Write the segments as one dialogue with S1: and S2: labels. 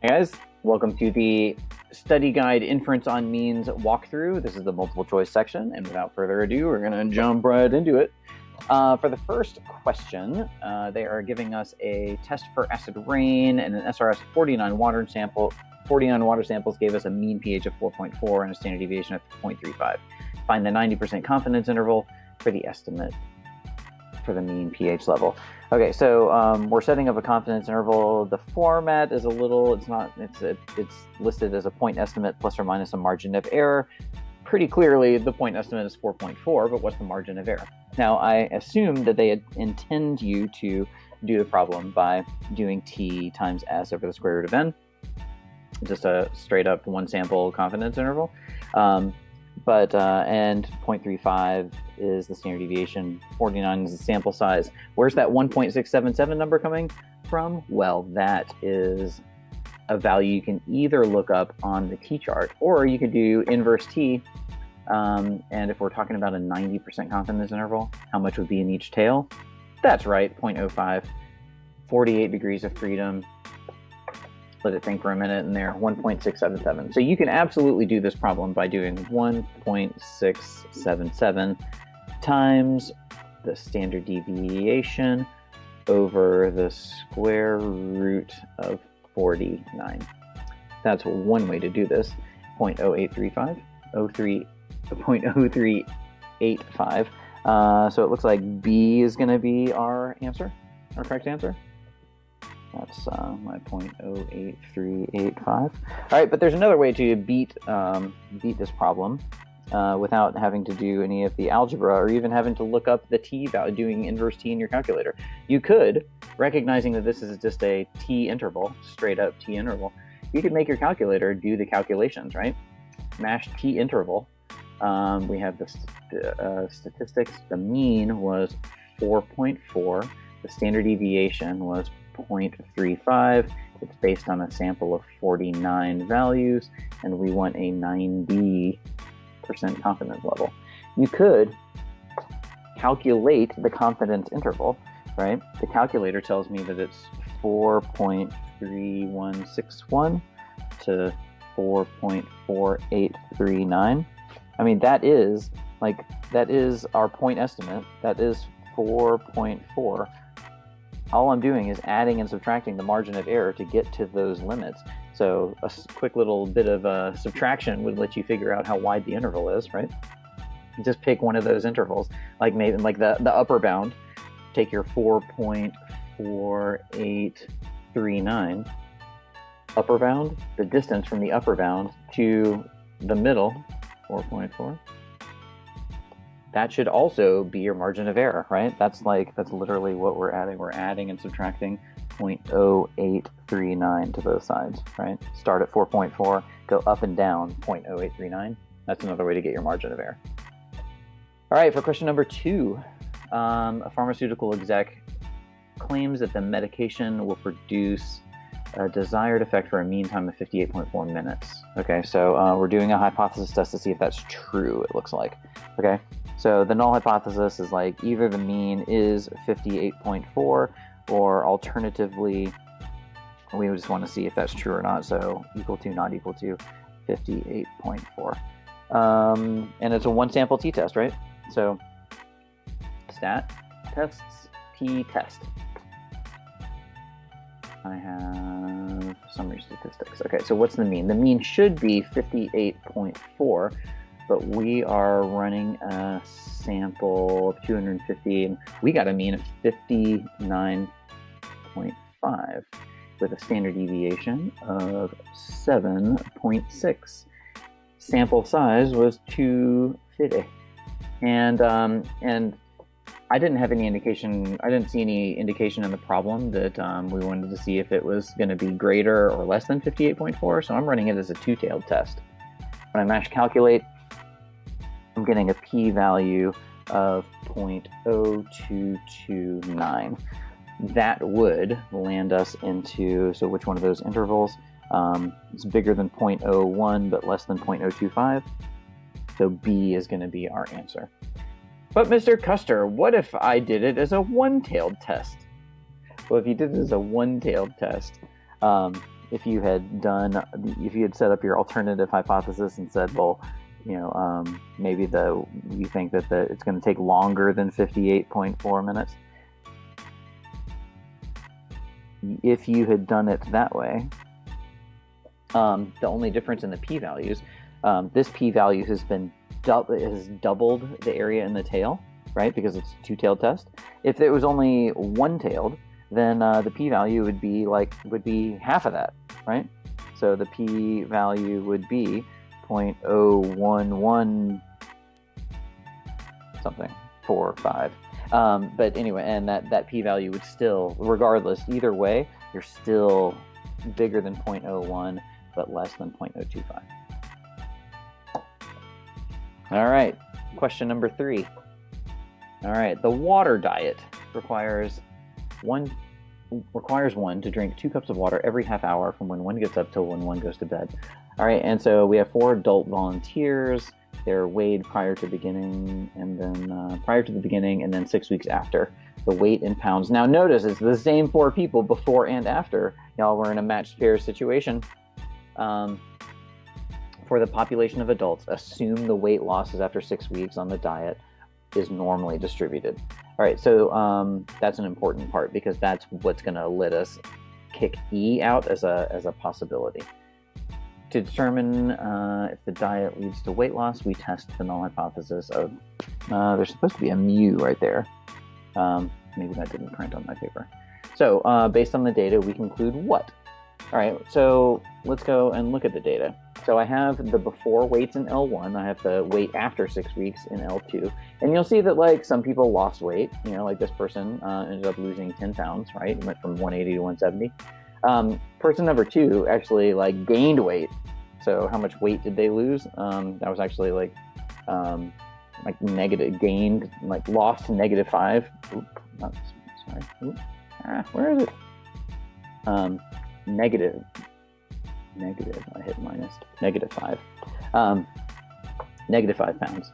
S1: Hey guys, welcome to the study guide Inference on Means walkthrough. This is the multiple choice section, and without further ado, we're going to jump right into it. For the first question, they are giving us a test for acid rain and an SRS 49 water sample. 49 water samples gave us a mean pH of 4.4 and a standard deviation of 0.35. Find the 90% confidence interval for the estimate for the mean pH level. Okay, so we're setting up a confidence interval. The format is it's listed as a point estimate plus or minus a margin of error. Pretty clearly, the point estimate is 4.4, but what's the margin of error? Now, I assume that they intend you to do the problem by doing t times s over the square root of n, just a straight up one sample confidence interval. And 0.35 is the standard deviation, 49 is the sample size. Where's that 1.677 number coming from? Well, that is a value you can either look up on the t-chart, or you could do inverse t. And if we're talking about a 90% confidence interval, how much would be in each tail? That's right, 0.05, 48 degrees of freedom. Let it think for a minute, and there, 1.677. So you can absolutely do this problem by doing 1.677 times the standard deviation over the square root of 49. That's one way to do this. 0.0835, 0.0385. So it looks like B is going to be our answer, our correct answer. That's my 0.08385. All right, but there's another way to beat this problem without having to do any of the algebra or even having to look up the t value, doing inverse t in your calculator. You could, recognizing that this is just a t interval, straight up t interval, you could make your calculator do the calculations, right? Mash t interval. We have the statistics. The mean was 4.4. The standard deviation was 0.35. It's based on a sample of 49 values, and we want a 90% confidence level. You could calculate the confidence interval, right? The calculator tells me that it's 4.3161 to 4.4839. I mean, that is our point estimate. That is 4.4. All I'm doing is adding and subtracting the margin of error to get to those limits. So a quick little bit of subtraction would let you figure out how wide the interval is, right? Just pick one of those intervals, like maybe like the upper bound. Take your 4.4839 upper bound, the distance from the upper bound to the middle, 4.4. That should also be your margin of error, right? That's literally what we're adding. We're adding and subtracting 0.0839 to both sides, right? Start at 4.4, go up and down 0.0839. That's another way to get your margin of error. All right, for question number 2, a pharmaceutical exec claims that the medication will produce a desired effect for a mean time of 58.4 minutes. Okay, so we're doing a hypothesis test to see if that's true, it looks like. Okay, so the null hypothesis is like either the mean is 58.4, or alternatively, we just want to see if that's true or not. So equal to, not equal to 58.4. And it's a one sample t-test, right? So stat, tests, t-test. I have summary statistics. Okay, so what's the mean? The mean should be 58.4, but we are running a sample of 250, and we got a mean of 59.5 with a standard deviation of 7.6. Sample size was 250, and I didn't have any indication. I didn't see any indication in the problem that we wanted to see if it was going to be greater or less than 58.4. So I'm running it as a two-tailed test. When I mash calculate, I'm getting a p-value of 0.0229. That would land us into, so which one of those intervals? It's bigger than 0.01 but less than 0.025. So B is going to be our answer. But Mr. Custer, what if I did it as a one-tailed test? Well, if you did it as a one-tailed test, if you had set up your alternative hypothesis and said, well, maybe you think that it's going to take longer than 58.4 minutes. If you had done it that way, the only difference in the p-values, this p-value has doubled the area in the tail, right? Because it's a two-tailed test. If it was only one-tailed, then the p-value would be half of that, right? So the p-value would be 0.011 something 45. But anyway, and that p-value would still, regardless, either way, you're still bigger than 0.01, but less than 0.025. All right, question number 3. All right, the water diet requires one to drink 2 cups of water every half hour from when one gets up till when one goes to bed. All right, and so we have 4 adult volunteers. They're weighed prior to the beginning, and then 6 weeks after. The weight in pounds. Now notice it's the same 4 people before and after. Y'all were in a matched pair situation. For the population of adults, assume the weight losses after 6 weeks on the diet is normally distributed. All right, so that's an important part because that's what's going to let us kick E out as a possibility. To determine if the diet leads to weight loss, we test the null hypothesis of, there's supposed to be a mu right there. Maybe that didn't print on my paper. So based on the data, we conclude what? All right, so let's go and look at the data. So I have the before weights in L1. I have the weight after 6 weeks in L2. And you'll see that some people lost weight, like this person ended up losing 10 pounds, right? Went from 180 to 170. Person number 2 actually gained weight. So how much weight did they lose? That was actually negative gained, lost -5. Oop, sorry. Oop. Where is it? Negative. I hit minus. -5. -5 pounds.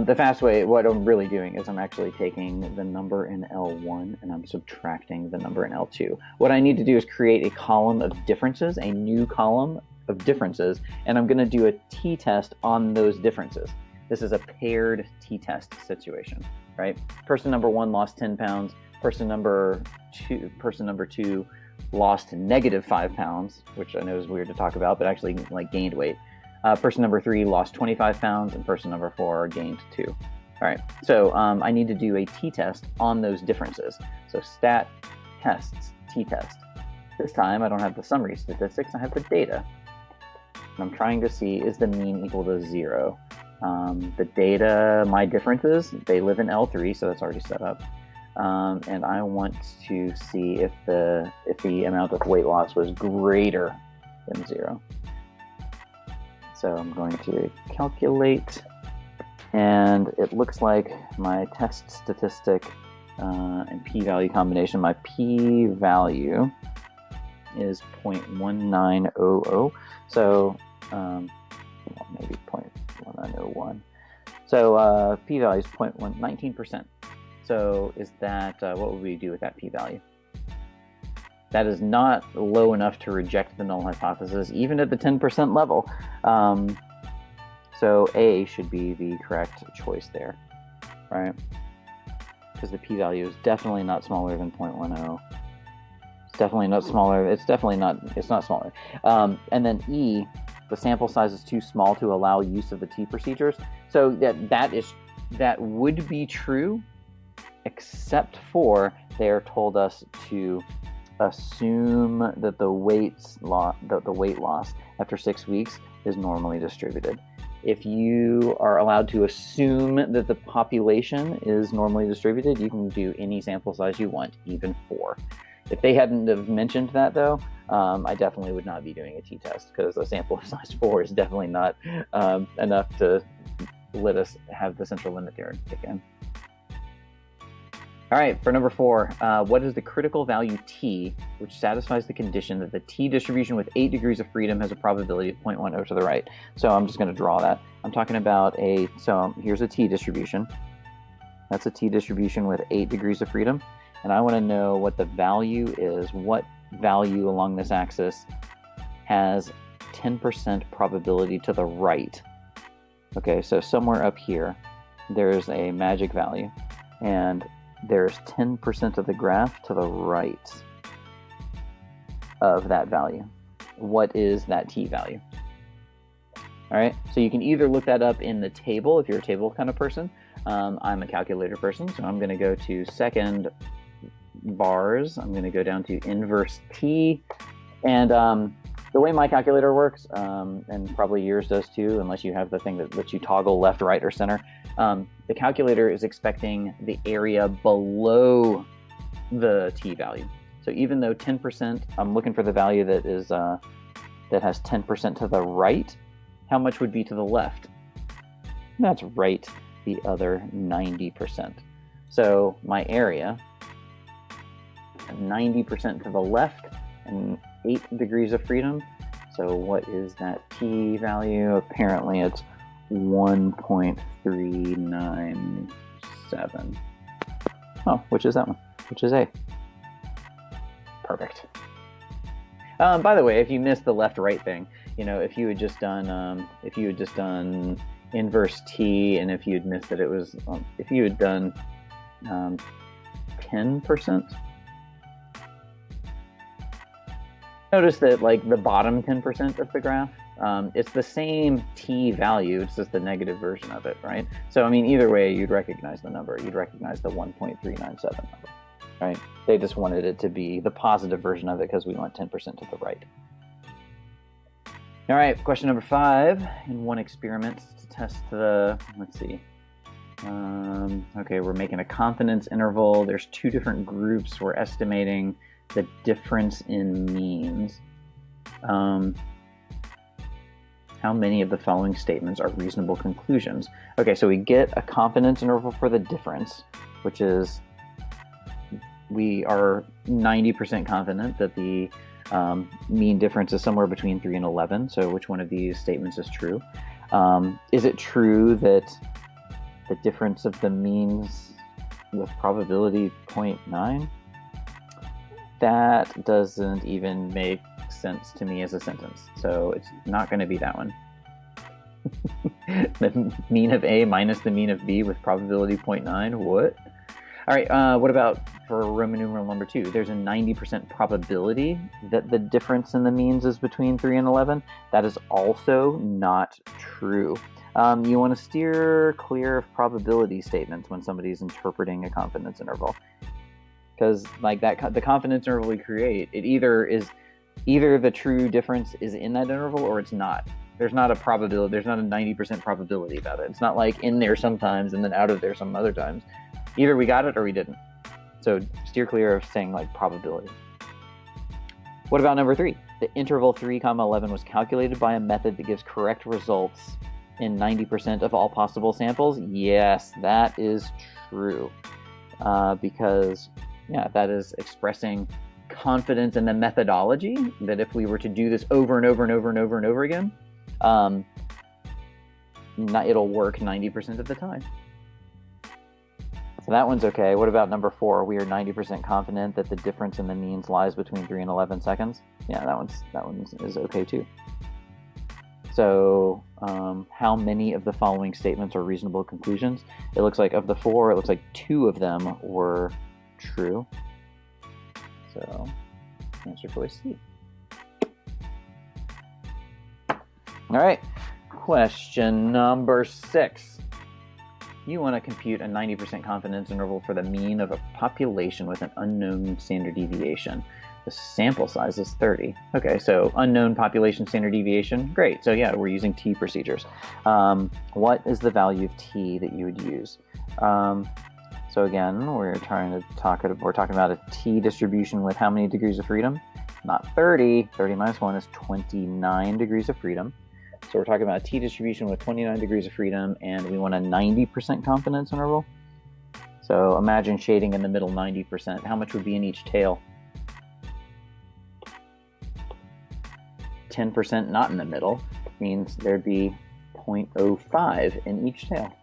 S1: The fast way, what I'm really doing is I'm actually taking the number in L1 and I'm subtracting the number in L2. What I need to do is create a column of differences, a new column of differences, and I'm going to do a t-test on those differences. This is a paired t-test situation, right? Person number 1 lost 10 pounds. Person number 2 lost -5 pounds, which I know is weird to talk about, but actually gained weight. Person number 3 lost 25 pounds, and person number 4 gained 2. All right, so I need to do a t-test on those differences. So stat tests, t-test. This time I don't have the summary statistics, I have the data. And I'm trying to see, is the mean equal to 0? The data, my differences, they live in L3, so that's already set up. And I want to see if the amount of weight loss was greater than 0. So I'm going to calculate, and it looks like my test statistic and p-value combination, my p-value is 0.1900. So maybe 0.1901. So p-value is 19%. So is that, what would we do with that p-value? That is not low enough to reject the null hypothesis, even at the 10% level. So A should be the correct choice there, right? Because the p-value is definitely not smaller than 0.10. It's definitely not smaller. It's not smaller. And then E, the sample size is too small to allow use of the T procedures. So that would be true, except for they're told us to assume that the weight loss after 6 weeks is normally distributed. If you are allowed to assume that the population is normally distributed, you can do any sample size you want, even 4. If they hadn't have mentioned that, though, I definitely would not be doing a t-test, because a sample size 4 is definitely not enough to let us have the central limit theorem kick in. All right, for number 4, what is the critical value t, which satisfies the condition that the t distribution with 8 degrees of freedom has a probability of 0.10 to the right? So I'm just going to draw that. I'm talking about so here's a t distribution. That's a t distribution with 8 degrees of freedom. And I want to know what the value is, what value along this axis has 10% probability to the right. Okay, so somewhere up here, there's a magic value, and there's 10% of the graph to the right of that value. What is that t value? All right, so you can either look that up in the table if you're a table kind of person. I'm a calculator person, so I'm going to go to second bars. I'm going to go down to inverse t, and the way my calculator works, and probably yours does too, unless you have the thing that lets you toggle left, right, or center, the calculator is expecting the area below the t value. So even though 10%, I'm looking for the value that is that has 10% to the right, how much would be to the left? That's right, the other 90%. So my area, 90% to the left, and 8 degrees of freedom. So what is that t value? Apparently it's 1.397. Oh, which is that one? Which is A. Perfect. By the way, if you missed the left-right thing, you know, if you had just done inverse t, and if you had missed that it was, if you had done 10%. Notice that, like, the bottom 10% of the graph, it's the same t value, it's just the negative version of it, right? So, I mean, either way, you'd recognize the number. You'd recognize the 1.397 number, right? They just wanted it to be the positive version of it because we want 10% to the right. All right, question number 5. In one experiment to test the, let's see. Okay, we're making a confidence interval. There's 2 different groups. We're estimating the difference in means. How many of the following statements are reasonable conclusions? Okay, so we get a confidence interval for the difference, which is we are 90% confident that the mean difference is somewhere between 3 and 11. So which one of these statements is true? Is it true that the difference of the means with probability 0.9? That doesn't even make sense to me as a sentence. So it's not going to be that one. The mean of A minus the mean of B with probability 0.9? What? All right, what about for Roman numeral number 2? There's a 90% probability that the difference in the means is between 3 and 11. That is also not true. You want to steer clear of probability statements when somebody's interpreting a confidence interval. Because, like, that the confidence interval we create, it either the true difference is in that interval or it's not. There's not a probability, there's not a 90% probability about it. It's not like in there sometimes and then out of there some other times. Either we got it or we didn't. So steer clear of saying, like, probability. What about number 3? The interval 3, 11 was calculated by a method that gives correct results in 90% of all possible samples. Yes, that is true. Because, yeah, that is expressing confidence in the methodology, that if we were to do this over and over and over and over and over again, it'll work 90% of the time. So that one's okay. What about number 4? We are 90% confident that the difference in the means lies between 3 and 11 seconds. Yeah, that one is okay too. So how many of the following statements are reasonable conclusions? It looks like of the 4, it looks like 2 of them were true. So answer choice C. All right, question number 6. You want to compute a 90% confidence interval for the mean of a population with an unknown standard deviation. The sample size is 30. Okay, so unknown population standard deviation. Great. So yeah, we're using t procedures. What is the value of t that you would use? So again, we're talking about a t distribution with how many degrees of freedom? Not 30. 30 minus 1 is 29 degrees of freedom. So we're talking about a t distribution with 29 degrees of freedom, and we want a 90% confidence interval. So imagine shading in the middle 90%. How much would be in each tail? 10% not in the middle means there'd be 0.05 in each tail.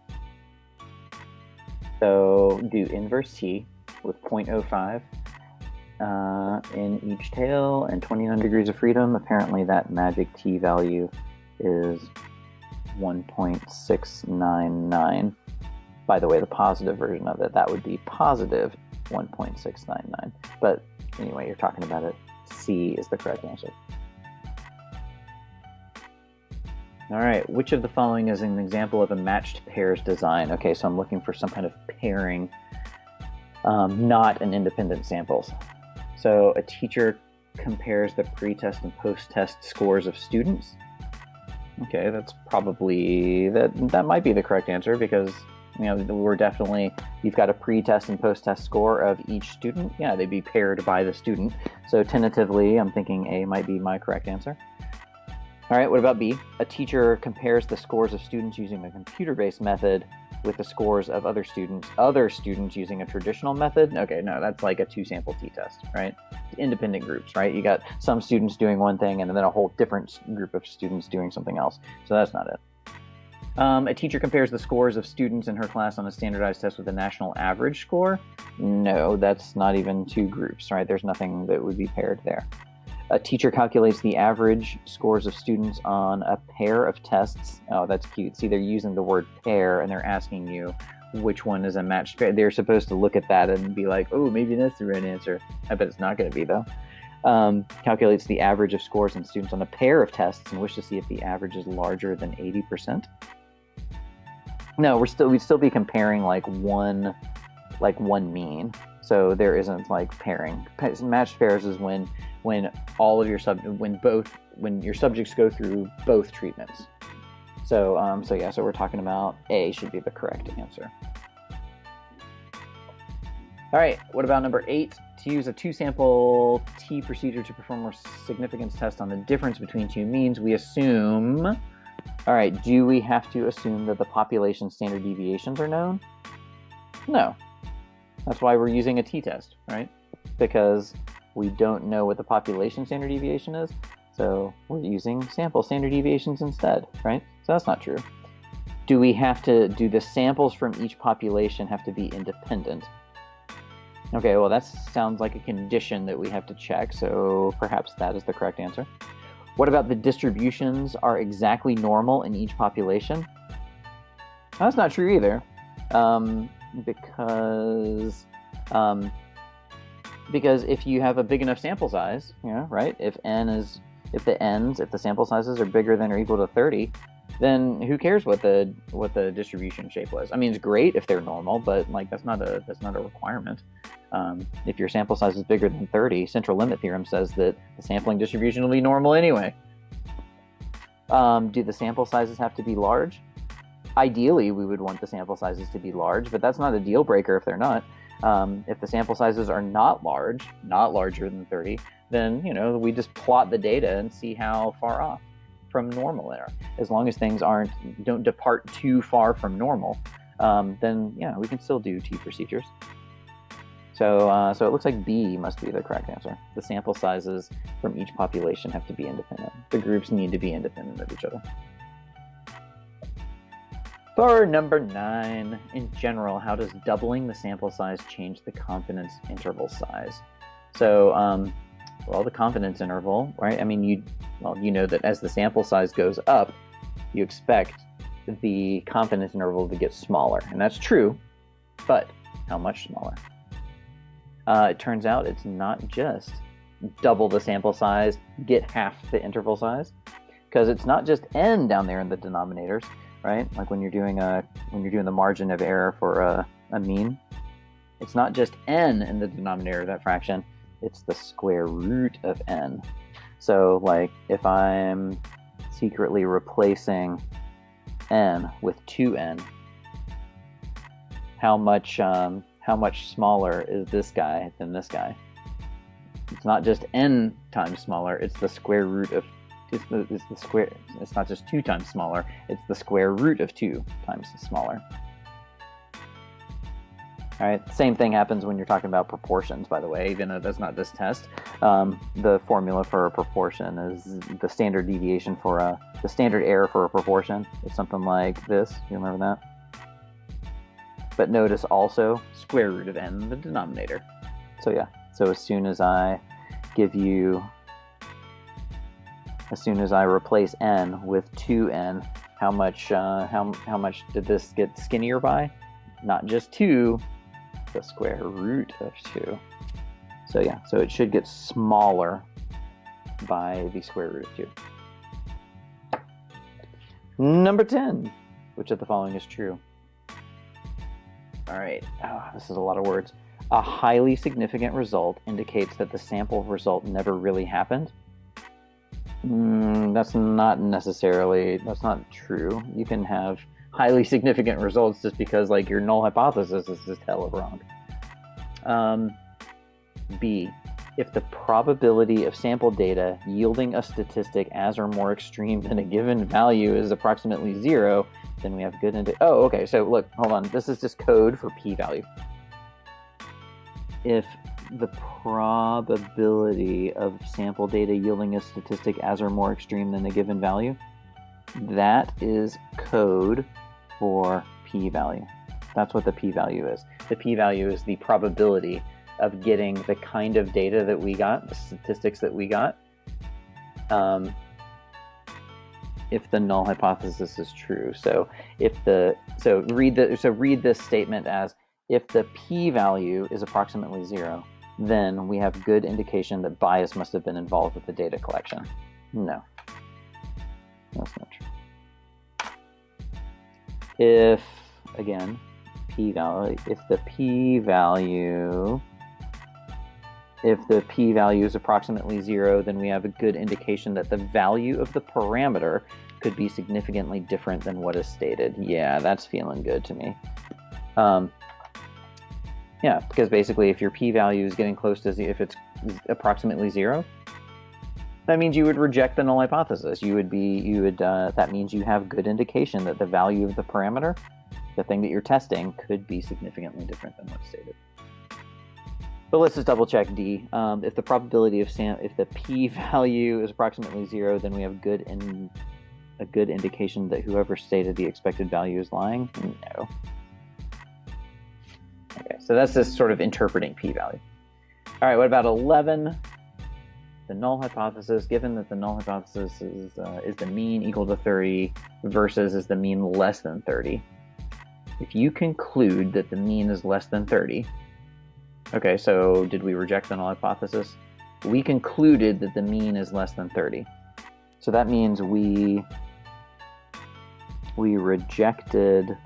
S1: So do inverse t with 0.05 in each tail and 29 degrees of freedom. Apparently that magic t value is 1.699. By the way, the positive version of it, that would be positive 1.699. But anyway, you're talking about it. C is the correct answer. All right, which of the following is an example of a matched pairs design? Okay, so I'm looking for some kind of pairing, not an independent samples. So a teacher compares the pre-test and post-test scores of students. Okay, that's probably, that might be the correct answer because, you know, we're definitely, you've got a pre-test and post-test score of each student. Yeah, they'd be paired by the student. So tentatively, I'm thinking A might be my correct answer. All right, what about B? A teacher compares the scores of students using a computer-based method with the scores of other students using a traditional method. Okay, no, that's like a two-sample t-test, right? Independent groups, right? You got some students doing one thing and then a whole different group of students doing something else. So that's not it. A teacher compares the scores of students in her class on a standardized test with a national average score. No, that's not even two groups, right? There's nothing that would be paired there. A teacher calculates the average scores of students on a pair of tests. Oh, that's cute. See, they're using the word pair, and they're asking you which one is a matched pair. They're supposed to look at that and be like, oh, maybe that's the right answer. I bet it's not going to be, though. Calculates the average of scores on students on a pair of tests and wish to see if the average is larger than 80%. No, we'd still be comparing like one mean. So there isn't like pairing. Matched pairs is when all of your when your subjects go through both treatments. So so we're talking about A should be the correct answer. All right, what about number 8? To use a two-sample T procedure to perform a significance test on the difference between two means, we assume. All right, do we have to assume that the population standard deviations are known? No. That's why we're using a t-test, right? Because we don't know what the population standard deviation is, so we're using sample standard deviations instead, right? So that's not true. Do the samples from each population have to be independent? Okay, well that sounds like a condition that we have to check, so perhaps that is the correct answer. What about the distributions are exactly normal in each population? That's not true either. Because if you have a big enough sample size, right? If the sample sizes are bigger than or equal to 30, then who cares what the distribution shape was? I mean, it's great if they're normal, but like that's not a requirement. If your sample size is bigger than 30, central limit theorem says that the sampling distribution will be normal anyway. Do the sample sizes have to be large? Ideally, we would want the sample sizes to be large, but that's not a deal breaker if they're not. If the sample sizes are not larger than 30, then we just plot the data and see how far off from normal they are. As long as things don't depart too far from normal, then we can still do T procedures. So it looks like B must be the correct answer. The sample sizes from each population have to be independent. The groups need to be independent of each other. For number 9, in general, how does doubling the sample size change the confidence interval size? So, the confidence interval, right? I mean, you know that as the sample size goes up, you expect the confidence interval to get smaller, and that's true, but how much smaller? It turns out it's not just double the sample size, get half the interval size, because it's not just n down there in the denominators, right? Like when you're doing the margin of error for a mean, it's not just n in the denominator of that fraction, it's the square root of n. So like if I'm secretly replacing n with 2n, how much smaller is this guy than this guy? It's not just n times smaller, it's the square root of it's not just 2 times smaller, it's the square root of 2 times smaller. All right, same thing happens when you're talking about proportions, by the way, even though that's not this test. The formula for a proportion is the standard deviation for the standard error for a proportion is something like this. You remember that? But notice also square root of n in the denominator. So yeah, So as soon as I replace n with 2n, how much did this get skinnier by? Not just 2, the square root of 2. So yeah, so it should get smaller by the square root of 2. Number 10, which of the following is true? All right, this is a lot of words. A highly significant result indicates that the sample result never really happened. That's not true. You can have highly significant results just because like your null hypothesis is just hella wrong. B, if the probability of sample data yielding a statistic as or more extreme than a given value is approximately 0, then we have good oh, okay, so look, hold on. This is just code for p-value. If the probability of sample data yielding a statistic as or more extreme than a given value, that is code for p-value. That's what the p-value is. The p-value is the probability of getting the kind of data that we got, the statistics that we got, if the null hypothesis is true. So read this statement as, if the p-value is approximately 0, then we have good indication that bias must have been involved with the data collection. No, that's not true. If, again, p-value, if the p-value is approximately 0, then we have a good indication that the value of the parameter could be significantly different than what is stated. Yeah, that's feeling good to me. Yeah, because basically if your p-value is getting close to if it's approximately 0, that means you would reject the null hypothesis. That means you have good indication that the value of the parameter, the thing that you're testing, could be significantly different than what's stated. But let's just double check D. If the probability of if the p-value is approximately 0, then we have a good indication that whoever stated the expected value is lying. No. Okay, so that's just sort of interpreting p-value. All right, what about 11? The null hypothesis, given that the null hypothesis is the mean equal to 30 versus is the mean less than 30. If you conclude that the mean is less than 30, okay, so did we reject the null hypothesis? We concluded that the mean is less than 30. So that means we rejected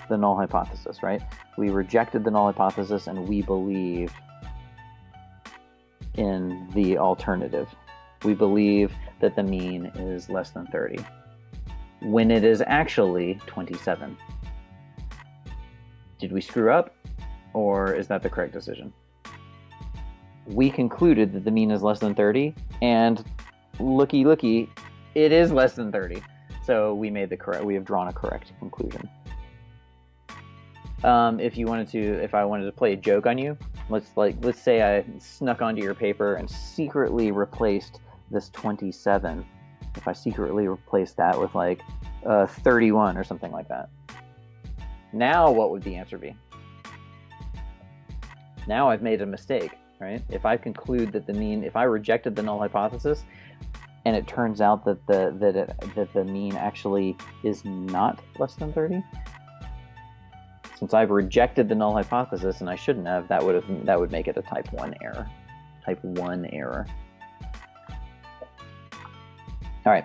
S1: the null hypothesis, right? We rejected the null hypothesis and we believe in the alternative. We believe that the mean is less than 30 when it is actually 27. Did we screw up, or is that the correct decision? We concluded that the mean is less than 30, and looky, it is less than 30. So we have drawn a correct conclusion. If I wanted to play a joke on you, let's say I snuck onto your paper and secretly replaced this 27. If I secretly replaced that with like 31 or something like that. Now what would the answer be? Now I've made a mistake, right? If I conclude that if I rejected the null hypothesis and it turns out that the mean actually is not less than 30, since I've rejected the null hypothesis and I shouldn't have, that would make it a type 1 error. Type 1 error. All right.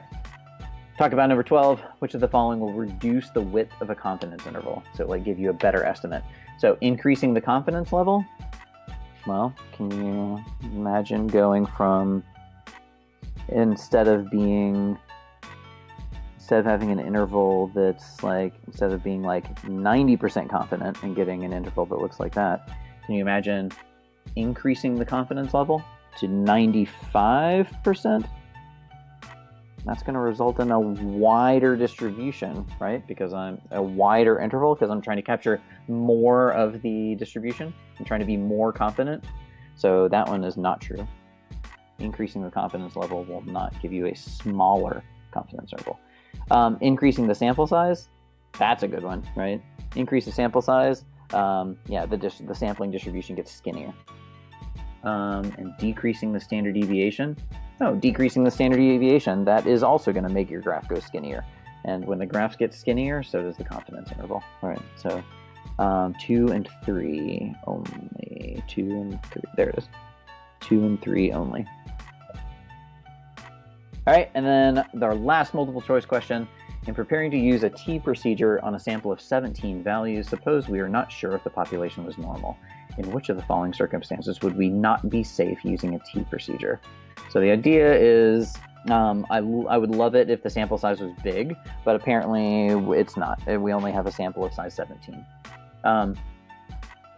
S1: Talk about number 12. Which of the following will reduce the width of a confidence interval? So like give you a better estimate. So increasing the confidence level. Well, can you imagine going from instead of having an interval that's like, instead of being like 90% confident and getting an interval that looks like that, can you imagine increasing the confidence level to 95%? That's going to result in a wider distribution, right? Because I'm a wider interval because I'm trying to capture more of the distribution. I'm trying to be more confident. So that one is not true. Increasing the confidence level will not give you a smaller confidence interval. Increasing the sample size, that's a good one, right? Increase the sample size, the sampling distribution gets skinnier. and decreasing the standard deviation. No, decreasing the standard deviation, that is also going to make your graph go skinnier. And when the graphs get skinnier, so does the confidence interval. All right, so 2 and 3 only. 2 and 3. There it is. 2 and 3 only. All right, and then our last multiple choice question. In preparing to use a T procedure on a sample of 17 values, suppose we are not sure if the population was normal. In which of the following circumstances would we not be safe using a T procedure? So the idea is, I would love it if the sample size was big, but apparently it's not. We only have a sample of size 17.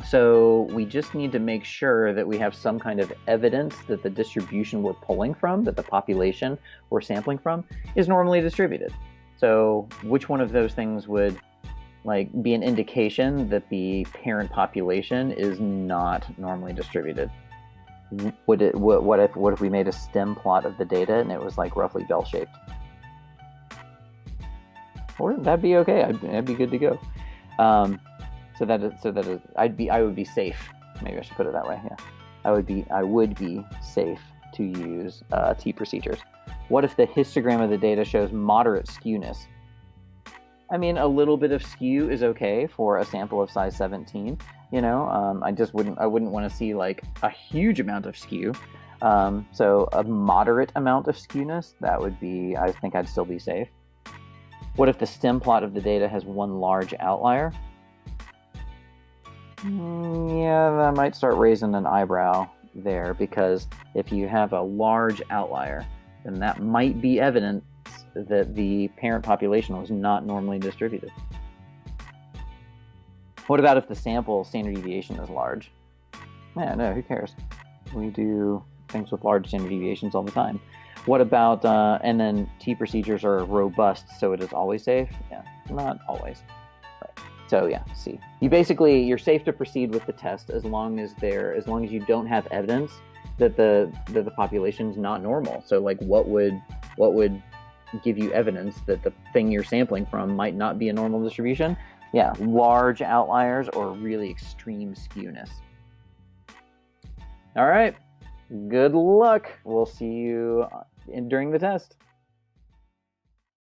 S1: So we just need to make sure that we have some kind of evidence that the distribution we're pulling from, that the population we're sampling from, is normally distributed. So which one of those things would be an indication that the parent population is not normally distributed? What if we made a stem plot of the data and it was roughly bell-shaped? Or that'd be okay. I'd be good to go. So that is I would be safe. Maybe I should put it that way. Yeah, I would be safe to use T procedures. What if the histogram of the data shows moderate skewness? I mean, a little bit of skew is okay for a sample of size 17. I wouldn't want to see a huge amount of skew. So a moderate amount of skewness, that would be, I think I'd still be safe. What if the stem plot of the data has one large outlier? Yeah, that might start raising an eyebrow there, because if you have a large outlier, then that might be evidence that the parent population was not normally distributed. What about if the sample standard deviation is large? Yeah, no, who cares? We do things with large standard deviations all the time. What about, and then T procedures are robust, so it is always safe? Yeah, not always. Right. So yeah, C. You're safe to proceed with the test as long as you don't have evidence that the population's not normal. So what would give you evidence that the thing you're sampling from might not be a normal distribution? Yeah, large outliers or really extreme skewness. All right, good luck. We'll see you during the test.